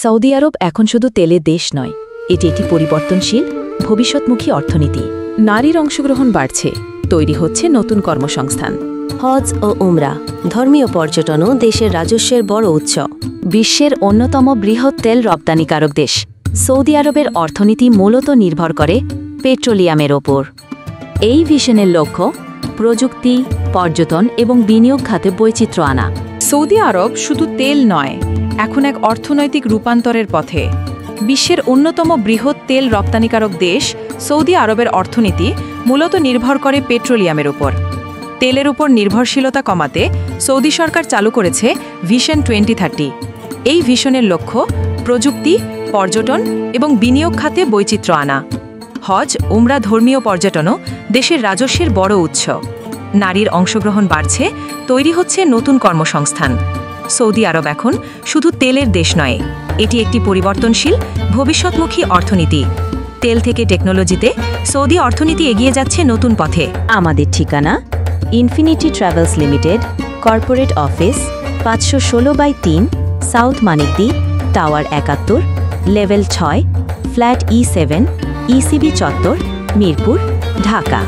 Saudi আরব এখন শুধু তেলের দেশ নয়, এটি একটি পরিবর্তনশীল ভবিষ্যৎমুখী অর্থনীতি। নারীর অংশগ্রহণ বাড়ছে, তৈরি হচ্ছে নতুন কর্মসংস্থান। হজ ও উমরা ধর্মীয় পর্যটনও দেশের রাজস্বের বড় উৎস। বিশ্বের অন্যতম বৃহৎ তেল রপ্তানিকারক দেশ সৌদি আরবের অর্থনীতি মূলত নির্ভর করে পেট্রোলিয়ামের ওপর। এই ভিশনের লক্ষ্য প্রযুক্তি, পর্যটন এবং বিনিয়োগ খাতে বৈচিত্র্য আনা। সৌদি আরব শুধু তেল নয়, এখন এক অর্থনৈতিক রূপান্তরের পথে। বিশ্বের অন্যতম বৃহৎ তেল রপ্তানিকারক দেশ সৌদি আরবের অর্থনীতি মূলত নির্ভর করে পেট্রোলিয়ামের উপর। তেলের উপর নির্ভরশীলতা কমাতে সৌদি সরকার চালু করেছে ভিশন 2030। এই ভিশনের লক্ষ্য প্রযুক্তি, পর্যটন এবং বিনিয়োগ খাতে বৈচিত্র্য আনা। হজ, উমরা ধর্মীয় পর্যটনও দেশের রাজস্বের বড় উৎস। নারীর অংশগ্রহণ বাড়ছে, তৈরি হচ্ছে নতুন কর্মসংস্থান। সৌদি আরব এখন শুধু তেলের দেশ নয়, এটি একটি পরিবর্তনশীল ভবিষ্যৎমুখী অর্থনীতি। তেল থেকে টেকনোলজিতে সৌদি অর্থনীতি এগিয়ে যাচ্ছে নতুন পথে। আমাদের ঠিকানা infinity travels limited, corporate office, 516/3, south Manikdi, tower 71, level 6, flat E7, ECB চত্বর, মিরপুর, ঢাকা।